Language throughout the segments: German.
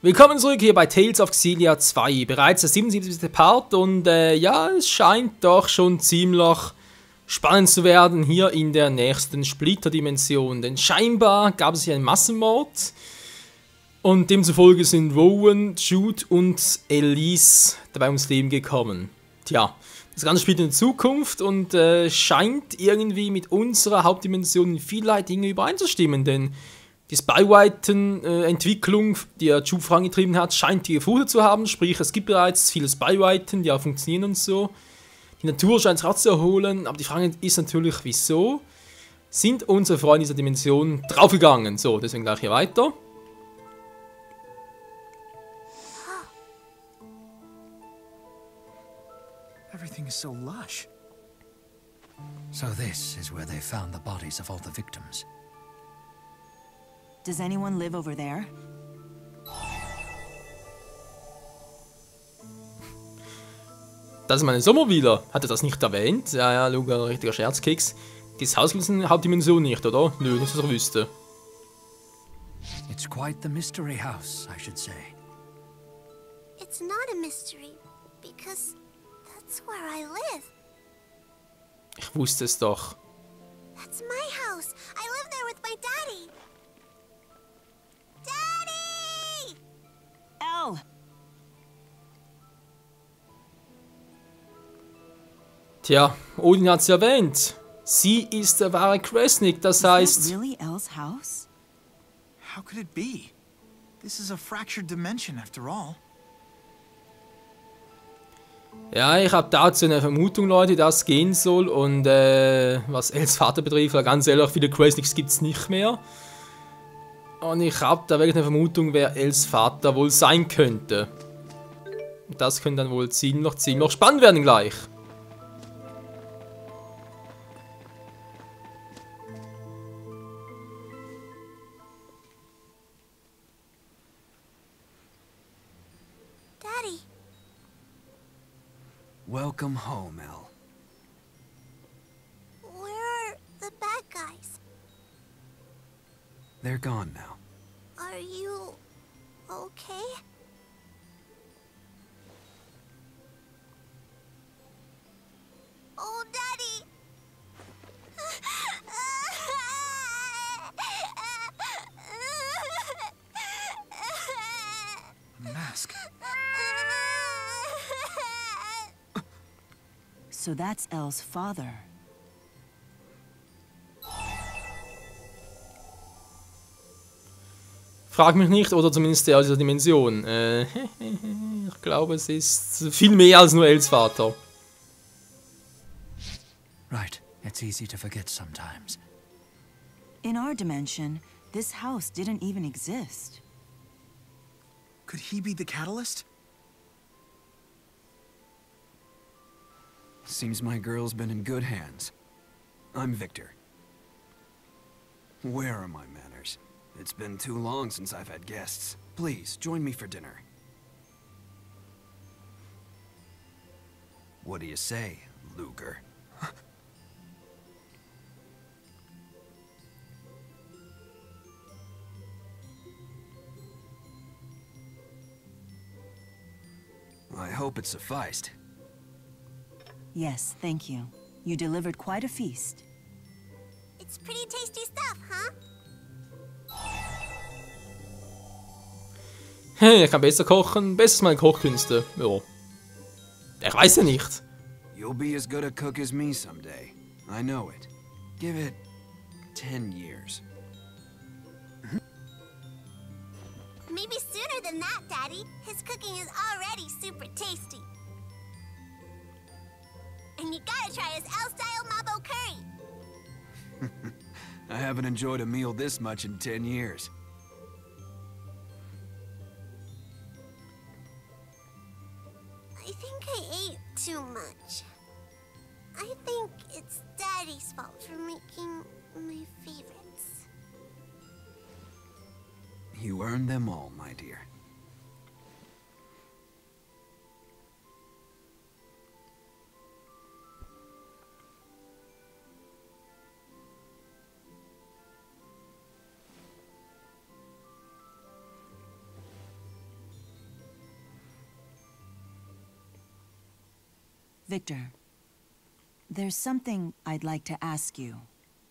Willkommen zurück hier bei Tales of Xillia 2, bereits der 77. Part und ja, es scheint doch schon ziemlich spannend zu werden hier in der nächsten Splitter-Dimension, denn scheinbar gab es hier einen Massenmord und demzufolge sind Rowan, Jude und Elise dabei ums Leben gekommen. Tja, das Ganze spielt in der Zukunft und scheint irgendwie mit unserer Hauptdimension in vielerlei Dinge übereinzustimmen, denn die Spywriten-Entwicklung, die Jude vorangetrieben hat, scheint die gefruchtet zu haben. Sprich, es gibt bereits viele Spywriten, die auch funktionieren und so. Die Natur scheint sich auch zu erholen, aber die Frage ist natürlich, wieso sind unsere Freunde dieser Dimension draufgegangen? So, deswegen gleich hier weiter. Everything is so lush. So this is where they found the bodies of all the victims. Does anyone live over there? Das ist meine Sommervilla. Hat er das nicht erwähnt? Ja, ja, Luca, richtiger Scherzkeks. Dieses Haus gibt es in der Hauptdimension nicht, oder? Nö, nicht, dass er wüsste. It's quite the mystery house, I should say. It's not a mystery, because that's where I live. Ich wusste es doch. That's my house. I live there with my daddy. Daddy! Elle! Tja, Odin hat es erwähnt. Sie ist der wahre Kresnik, das Is that heißt... really Elle's house? How could it be? This is a fractured dimension after all. Ja, ich habe dazu eine Vermutung, Leute, dass gehen soll. Und was Els Vater betrifft, ganz ehrlich, viele Kresniks gibt es nicht mehr. Und ich habe da wirklich eine Vermutung, wer Els Vater wohl sein könnte. Und das könnte dann wohl ziemlich spannend werden gleich. Daddy, Welcome home, Elle. where are the bad guys? They're gone now. Are you okay? Oh, Daddy! Mask. So that's Elle's father. Frag mich nicht, oder zumindest der aus dieser Dimension. Ich glaube, es ist viel mehr als nur Els Vater. Right, it's easy to forget sometimes. In our dimension, this house didn't even exist. Could he be the catalyst? Seems my girl's been in good hands. I'm Victor. Where are my manners? It's been too long since I've had guests. Please, join me for dinner. What do you say, Luger? I hope it sufficed. Yes, thank you. You delivered quite a feast. It's pretty tasty stuff, huh? Hey, ich kann besser kochen, besser als meine Kochkünste. Ja. Ich weiß ja nicht. You'll be as good a cook as me someday. I know it. Give it 10 years. Maybe sooner than that, Daddy. His cooking is already super tasty. And you gotta try his El-style Mabo curry. I haven't enjoyed a meal this much in 10 years. I think I ate too much. I think it's Daddy's fault for making my favorites. You earned them all, my dear. Victor, there's something I'd like to ask you.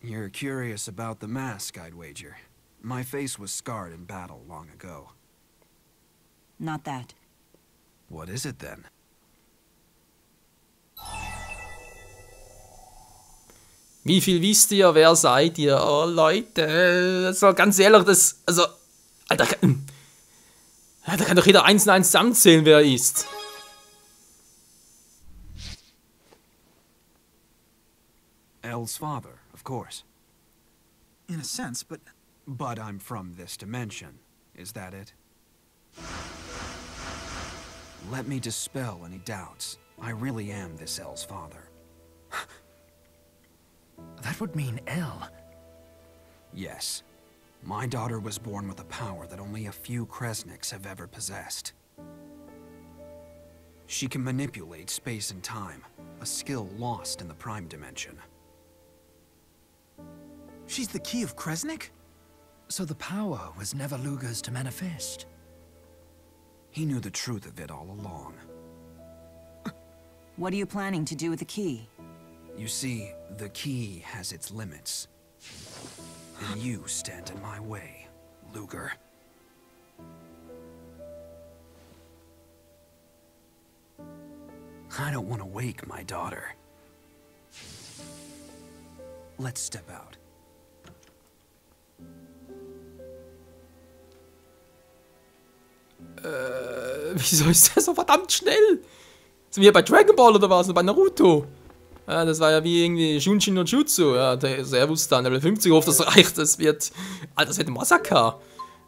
You're curious about the mask, I'd wager. My face was scarred in battle long ago. Not that. What is it then? Wie viel wisst ihr? Wer seid ihr? Oh, Leute. Also, ganz ehrlich, das... Also... Alter, da kann doch jeder eins und eins zusammenzählen, wer er ist. Elle's father, of course. In a sense, but But I'm from this dimension. Is that it? Let me dispel any doubts. I really am this Elle's father. That would mean Elle. Yes. My daughter was born with a power that only a few Kresniks have ever possessed. She can manipulate space and time, a skill lost in the Prime Dimension. she's the key of Kresnik? So the power was never Luger's to manifest. He knew the truth of it all along. What are you planning to do with the key? You see, the key has its limits. And you stand in my way, Luger. I don't want to wake my daughter. Let's step out. Wieso ist der so verdammt schnell? Sind wir bei Dragon Ball oder was? Oder bei Naruto? Ja, das war ja wie irgendwie Shunshin no Jutsu. Ja, der Servus dann, Level 50, hofft das reicht. Das wird... Alter, das wird ein Massaker.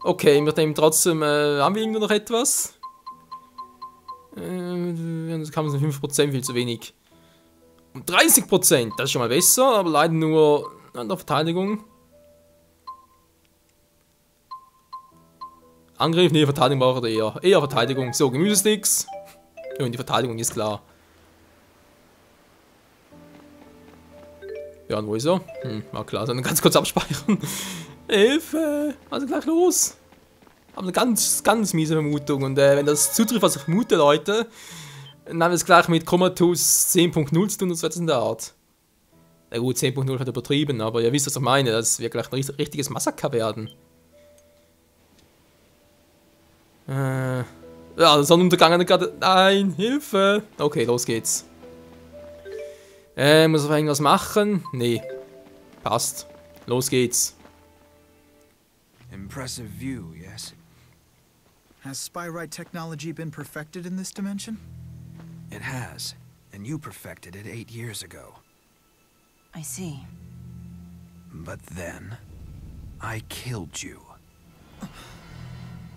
Okay, mit dem trotzdem... haben wir irgendwo noch etwas? Das kam so 5%, viel zu wenig. Und 30%, das ist schon mal besser, aber leider nur an der Verteidigung. Angriff, nee, Verteidigung braucht er eher Verteidigung. So, Gemüsesticks. Ja, und die Verteidigung ist klar. Ja, und wo ist er? War klar, sondern ganz kurz abspeichern. Hilfe! Also gleich los! Aber eine ganz, ganz miese Vermutung. Und wenn das zutrifft, was ich vermute, Leute, dann haben wir es gleich mit Comatose 10.0 zu tun und so etwas in der Art. Na gut, 10.0 hat übertrieben, aber ihr wisst, was ich meine. Das wird gleich ein richtiges Massaker werden. Ja, der Sonnenuntergang hat gerade... Nein, Hilfe! Okay, los geht's. Muss ich irgendwas machen? Nee. Passt. Los geht's. Impressive view, yes? Has Spyrite technology been perfected in this dimension? It has. And you perfected it 8 years ago. I see. But then... I killed you.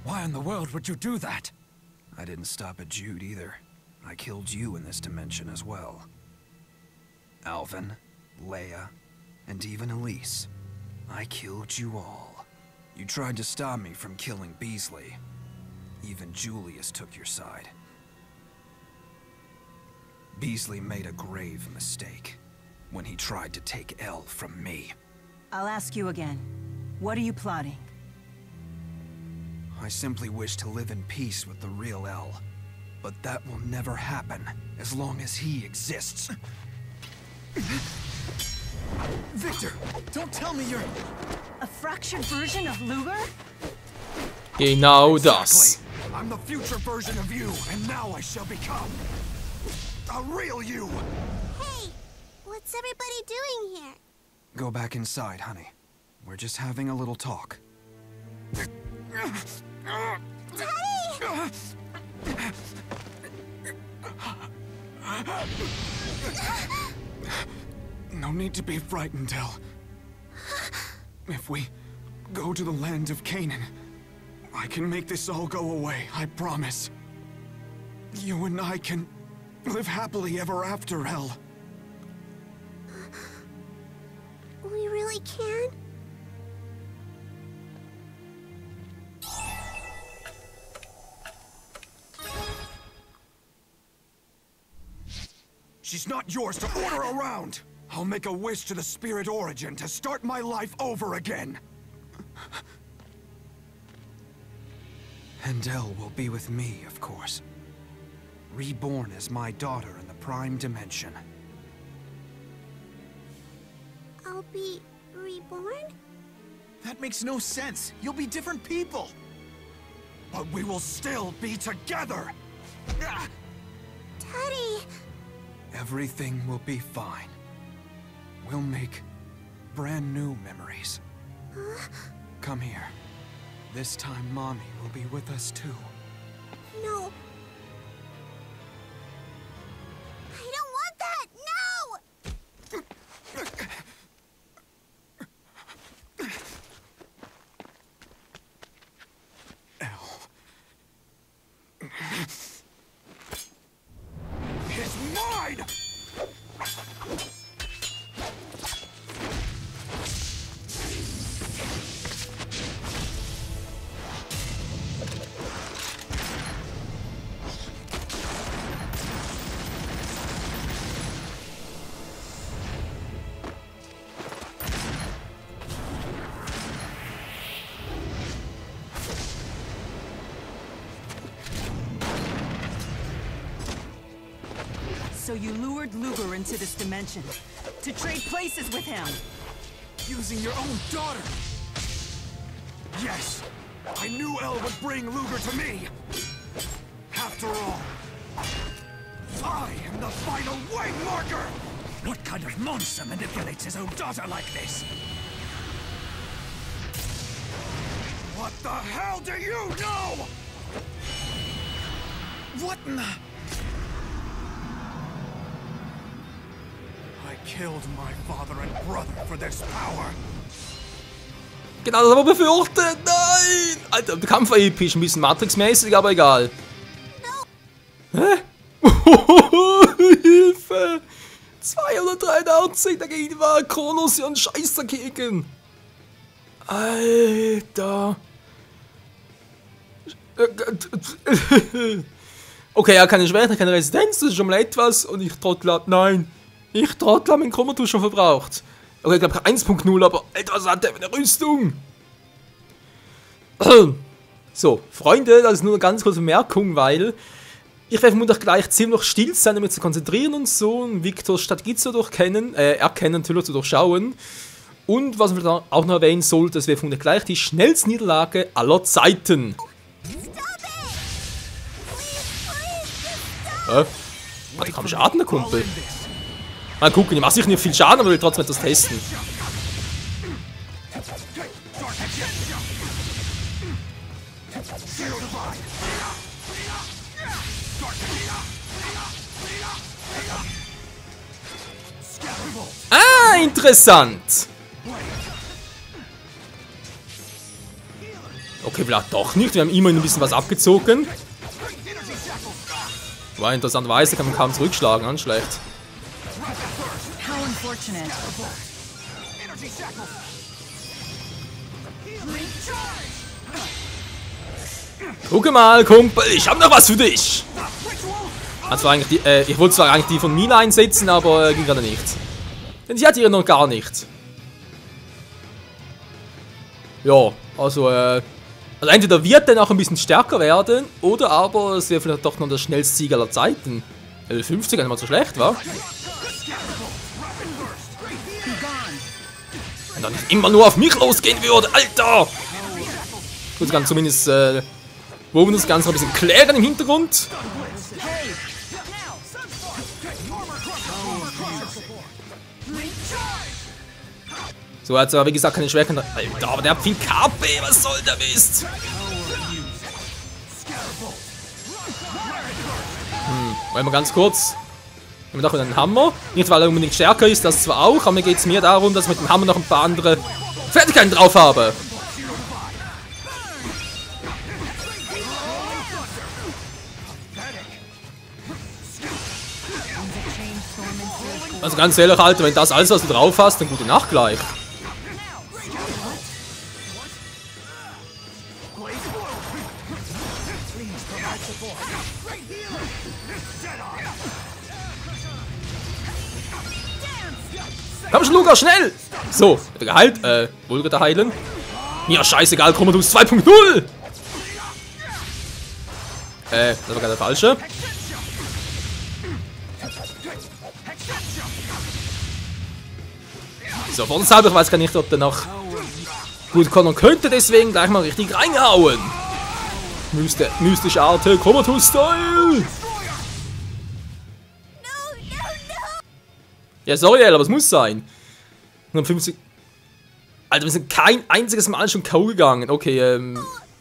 Why in the world would you do that? I didn't stop at Jude either. I killed you in this dimension as well. Alvin, Leia, and even Elise. I killed you all. You tried to stop me from killing Beasley. Even Julius took your side. Beasley made a grave mistake when he tried to take Elle from me. I'll ask you again. What are you plotting? I simply wish to live in peace with the real Elle. But that will never happen as long as he exists. Victor, don't tell me you're... A fractured version of Luger? Genau das. I'm the future version of you, and now I shall become a real you. Hey, what's everybody doing here? Go back inside, honey. We're just having a little talk. No need to be frightened, Elle. If we go to the land of Canaan, I can make this all go away, I promise. You and I can live happily ever after, Elle. We really can? She's not yours to order around! I'll make a wish to the Spirit Origin to start my life over again! And Elle will be with me, of course. reborn as my daughter in the Prime Dimension. I'll be reborn? That makes no sense. You'll be different people. But we will still be together! Daddy! Everything will be fine. We'll make brand new memories. Come here. This time Mommy will be with us too. No. I don't want that! No! It's mine! So you lured Luger into this dimension to trade places with him. Using your own daughter! Yes! I knew El would bring Luger to me! After all, I am the final waymarker! What kind of monster manipulates his own daughter like this? What the hell do you know?! What in the... I killed my father and brother for this power. Genau, das haben wir befürchtet. Nein! Alter, der Kampf war episch, ein bisschen Matrix-mäßig, aber egal. Hä? Hilfe! 283, dagegen war Kronos ja ein Scheiß dagegen. Alter. Okay, er hat keine Schwert, keine Resistenz, das ist schon mal etwas. Und ich Trottel, nein. Ich Trottel habe meinen Kommodus schon verbraucht. Okay, ich glaube 1.0, aber etwas hat er für eine Rüstung. So, Freunde, das ist nur eine ganz kurze Bemerkung, weil ich werde vermutlich gleich ziemlich still sein, um mich zu konzentrieren und so, und Victors Strategie zu erkennen, natürlich zu durchschauen. Und was man auch noch erwähnen sollte, das wäre vermutlich gleich die schnellste Niederlage aller Zeiten. Hat kaum Schaden, der Kumpel. Mal gucken, ich mache sicher nicht viel Schaden, aber ich will trotzdem etwas testen. Ah, interessant. Okay, vielleicht doch nicht. Wir haben immerhin ein bisschen was abgezogen. War interessanterweise kann man kaum zurückschlagen, an schlecht. How unfortunate. Guck mal, Kumpel, ich hab noch was für dich. Also eigentlich ich wollte zwar eigentlich die von Mina einsetzen, aber ging gerade nicht. Denn sie hat ihre noch gar nicht. Ja, also entweder wird er noch ein bisschen stärker werden, oder aber es wäre vielleicht doch noch der schnellste Sieg aller Zeiten. 50 nicht mal so schlecht, wa? Wenn er nicht immer nur auf mich losgehen würde, Alter! Gut, kann zumindest wo wir das Ganze noch ein bisschen klären im Hintergrund. So, er hat zwar wie gesagt keine Schwächen. Alter, aber der hat viel KP, was soll der Mist? Wollen wir ganz kurz. Wir haben doch einen Hammer. Nicht weil er unbedingt stärker ist, das zwar auch, aber mir geht es mir darum, dass ich mit dem Hammer noch ein paar andere Fertigkeiten drauf habe. Also ganz ehrlich, Alter, wenn das alles, was du drauf hast, dann gute Nacht gleich. Komm schon, Luger, schnell! So, wird er geheilt? Wohl wird er heilen? Mir scheißegal, Commodus 2.0! Das war gerade der falsche. So, vorsichtshalber, ich weiß gar nicht, ob der noch gut kontern könnte, deswegen gleich mal richtig reingehauen. Mystische Art, Comatose-Style. Ja, sorry, aber es muss sein. 150. Alter, wir sind kein einziges Mal schon K.O. gegangen. Okay,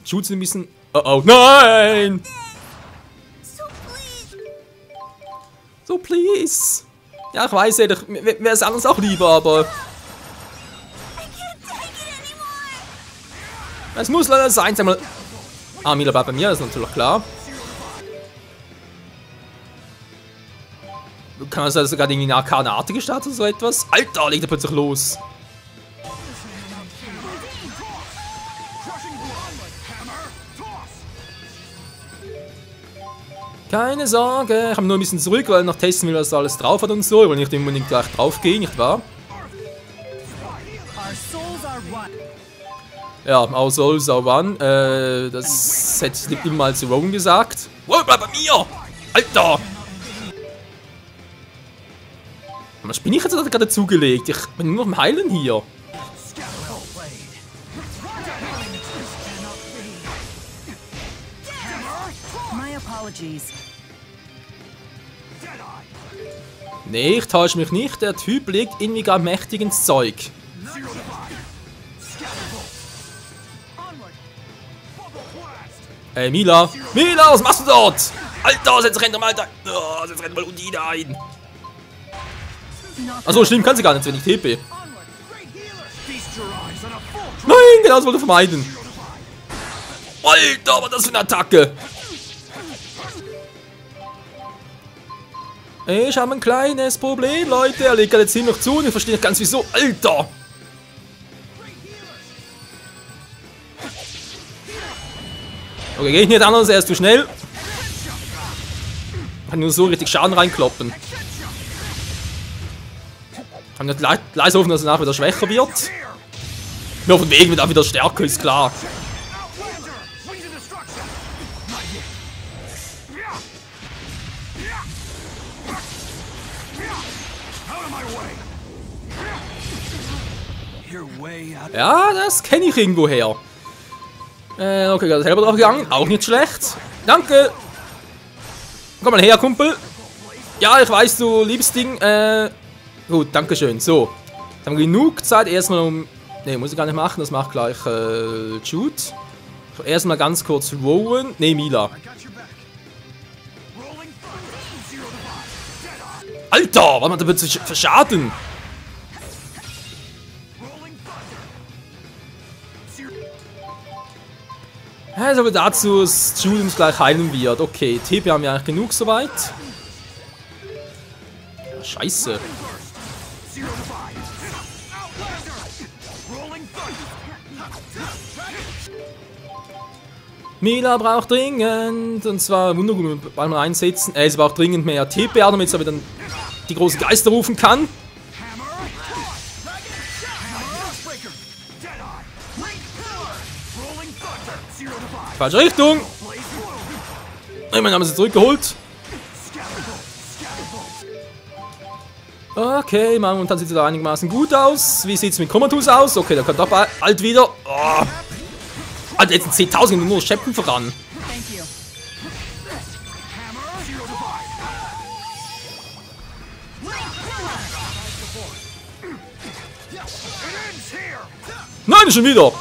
Schutz ein bisschen. Oh, oh, nein! So, please. Ja, ich weiß ja, wäre es anders auch lieber, aber. Es muss leider sein, sag mal. Ah, Mila bleibt bei mir, das ist natürlich klar. Kann man also sogar irgendwie eine arkadenartige Stadt oder so etwas? Alter, legt er plötzlich los. Keine Sorge, ich habe nur ein bisschen zurück, weil ich noch testen will, was da alles drauf hat und so. Ich will nicht unbedingt gleich drauf gehen, nicht wahr? Ja, our souls are one. Das hätte ich immer mal zu Rowan gesagt. Wow, bleib bei mir! Alter! Was bin ich jetzt gerade zugelegt? Ich bin nur noch am Heilen hier. Nee, ich täusche mich nicht. Der Typ legt irgendwie gar mächtig ins Zeug. Ey, Mila! Mila, was machst du dort? Alter, setz rennt mal da. Oh, setz rennt mal Undine ein. Achso, schlimm kann sie gar nicht, wenn ich TP. Nein, genau das wollte ich vermeiden. Alter, was ist das für eine Attacke? Ich habe ein kleines Problem, Leute. Er legt gerade ziemlich zu und ich verstehe nicht ganz wieso. Alter! Okay, geht nicht anders, er ist zu schnell. Kann nur so richtig Schaden reinkloppen. Kann nicht leise hoffen, dass er nachher wieder schwächer wird. Nur von wegen wird er wieder stärker, ist klar. Ja, das kenne ich irgendwoher. Okay, gerade selber drauf gegangen. Auch nicht schlecht. Danke. Komm mal her, Kumpel. Ja, ich weiß, du liebst Ding. Gut, danke schön. So. Jetzt haben wir genug Zeit. Erstmal um. Ne, muss ich gar nicht machen. Das macht gleich Jude. Erstmal ganz kurz Rowan. Ne, Mila. Alter, was macht der plötzlich für Schaden? Also aber dazu, dass Jude uns gleich heilen wird. Okay, TP haben wir eigentlich genug soweit. Scheiße. Mila braucht dringend, und zwar Wundergummi beim Einsetzen. Sie braucht dringend mehr TP, damit sie dann die großen Geister rufen kann. Falsche Richtung! Immerhin haben sie zurückgeholt. Okay, momentan sieht es da einigermaßen gut aus. Wie sieht es mit Comatose aus? Okay, der kommt auch bald wieder. Oh. Alter, jetzt sind 10.000 nur Scheppen voran. Nein, schon wieder!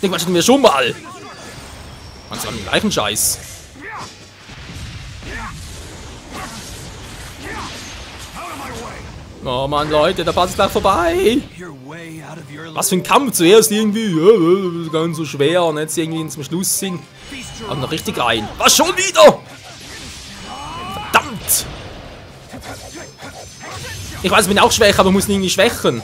Den quatschen wir schon mal. Und zwar den gleichen Scheiß. Oh Mann, Leute, da passt es gleich vorbei. Was für ein Kampf. Zuerst irgendwie ganz so schwer und jetzt irgendwie zum Schluss sind. Aber noch richtig rein. Was, schon wieder? Verdammt. Ich weiß, ich bin auch schwach, aber muss irgendwie schwächen.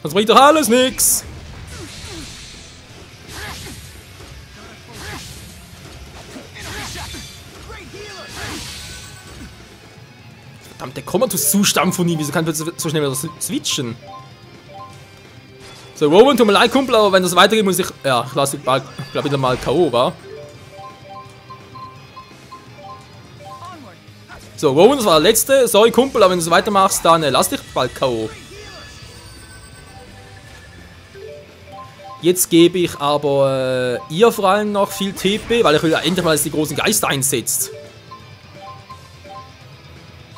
Das bringt doch alles nix. Verdammt, der Comatose-Zustand von ihm. Wieso kann er so schnell wieder switchen? So, Rowan, tut mir leid, Kumpel, aber wenn das weitergeht, muss ich. Ja, ich lasse wieder mal K.O., wa? So, Rowan, das war der letzte. Sorry, Kumpel, aber wenn du so weitermachst, dann lass dich bald K.O. Jetzt gebe ich aber ihr vor allem noch viel TP, weil ich will endlich mal, dass die großen Geister einsetzt.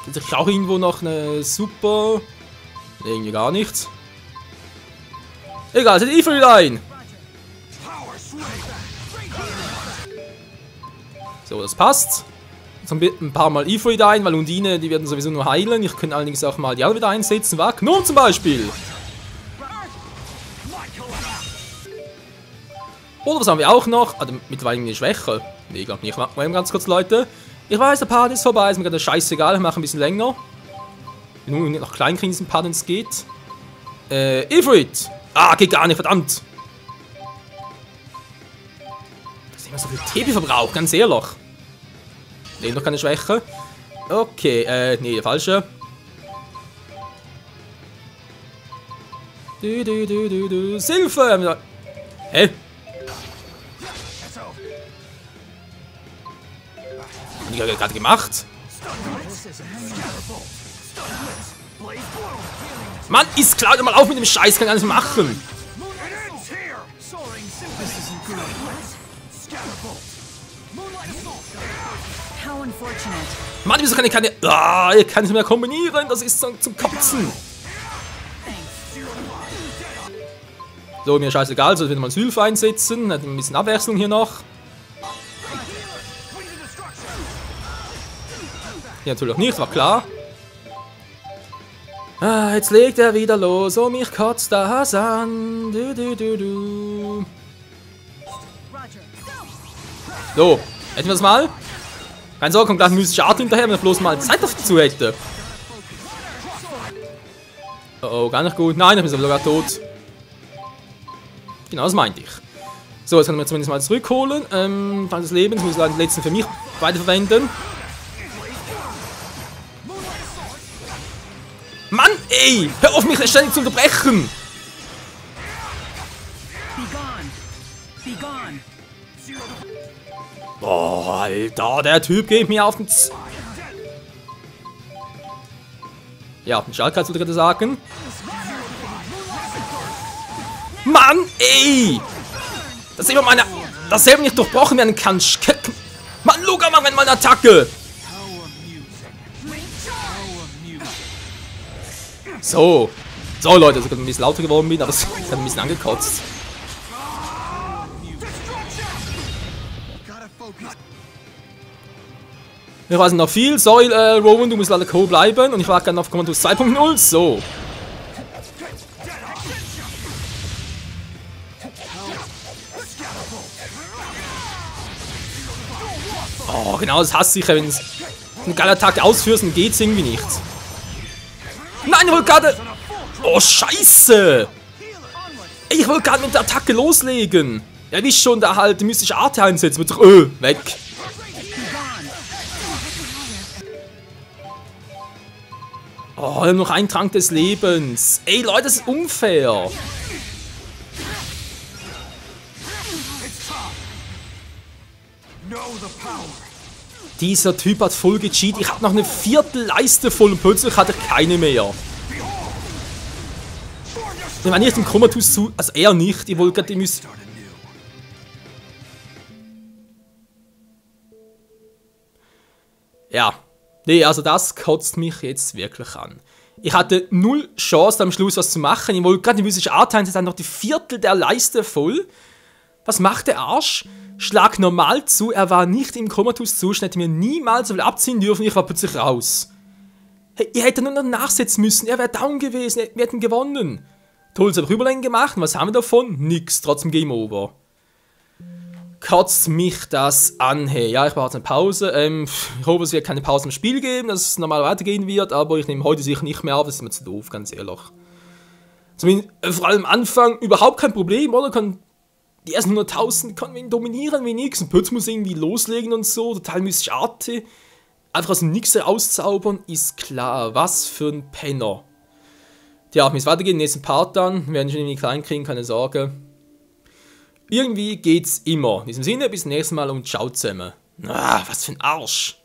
Jetzt habe ich auch irgendwo noch eine super... Ne, irgendwie gar nichts. Egal, setz Ifrit ein! So, das passt. Jetzt ein paar Mal Ifrit ein, weil Undine, die werden sowieso nur heilen. Ich könnte allerdings auch mal die alle wieder einsetzen. War Gnome zum Beispiel. Oder was haben wir auch noch? Also mittlerweile eine Schwäche. Ne, ich glaube nicht. Mal ganz kurz, Leute. Ich weiß, der Part ist vorbei. Ist mir gerade scheißegal. Ich mache ein bisschen länger. Nur noch klein kriegen diesen Part, wenn es geht. Ifrit! Ah, geht gar nicht, verdammt! Das ist immer so viel TP verbraucht, ganz ehrlich. Ne, noch keine Schwäche. Okay, nee, der falsche. Silfe! Hä? Was hab ich gerade gemacht? Mann, ist klar, hör mal auf mit dem Scheiß, kann gar nicht machen. Mann, wieso kann ich keine... Ah, ich kann nicht mehr kombinieren, das ist zum Kotzen. So, mir scheißegal, soll ich wieder mal Sylph einsetzen, hat ein bisschen Abwechslung hier noch. Hier natürlich nicht, war klar. Ah, jetzt legt er wieder los, oh mich kotzt das an. So, hätten wir das mal? Keine Sorge, kommt gleich ein mystischer Art hinterher, wenn er bloß mal Zeit dazu hätte. Oh, gar nicht gut. Nein, ich bin sogar tot. Genau, das meinte ich. So, jetzt können wir zumindest mal zurückholen. Dann des Lebens, muss ich leider den letzten für mich weiterverwenden. Mann, ey! Hör auf, mich ständig zu unterbrechen! Boah, Alter, der Typ geht mir auf den Ja, den Schaltkreis würde ich gerade sagen. Mann, ey! Das ist immer meine... Dasselbe nicht durchbrochen werden kann. Mann, Luca, mach mal eine Attacke! So. So, Leute, dass ich ein bisschen lauter geworden bin, aber es hat ein bisschen angekotzt. Wir weiß noch viel. Sorry, Rowan, du musst leider K.O. bleiben. Und ich warte gerne auf Kommandos 2.0. So. Oh, genau, das hasse ich, wenn du eine geile Attacke ausführst und geht's irgendwie nicht. Nein, ich wollte gerade... Oh, scheiße! Ey, ich wollte gerade mit der Attacke loslegen. Ja, wie schon, da halt die mystische Art einsetzt. Mit weg. Oh, wir haben noch einen Trank des Lebens. Ey, Leute, das ist unfair. Dieser Typ hat voll gecheatet. Ich habe noch eine Viertelleiste voll und plötzlich hat er keine mehr. Ich meine nicht im Komatus zu... Also er nicht. Ich wollte gerade die Ja. Nee, also das kotzt mich jetzt wirklich an. Ich hatte null Chance am Schluss was zu machen. Ich wollte gerade die mystische Art einsetzen, dann noch die Viertel der Leiste voll. Was macht der Arsch? Schlag normal zu, er war nicht im Komatus-Zustand, hätte mir niemals so viel abziehen dürfen, ich war plötzlich raus. Hey, ihr hättet nur noch nachsetzen müssen, er wäre down gewesen, wir hätten gewonnen. Toll, habe ich Überlängen gemacht, und was haben wir davon? Nix, trotzdem Game Over. Kotzt mich das an, hey. Ja, ich brauche jetzt eine Pause. Ich hoffe, es wird keine Pause im Spiel geben, dass es normal weitergehen wird, aber ich nehme heute sicher nicht mehr auf, das ist mir zu doof, ganz ehrlich. Zumindest, vor allem am Anfang überhaupt kein Problem, oder? Die ersten 100.000 konnten wir ihn dominieren wie nix und plötzlich muss er irgendwie loslegen und so, total mystisch Arte. Einfach aus dem Nix herauszaubern, ist klar, was für ein Penner. Tja, wenn es weitergeht, im nächsten Part dann, wir werden schon irgendwie klein kriegen, keine Sorge. Irgendwie geht's immer. In diesem Sinne, bis zum nächsten Mal und ciao zusammen. Ah, was für ein Arsch.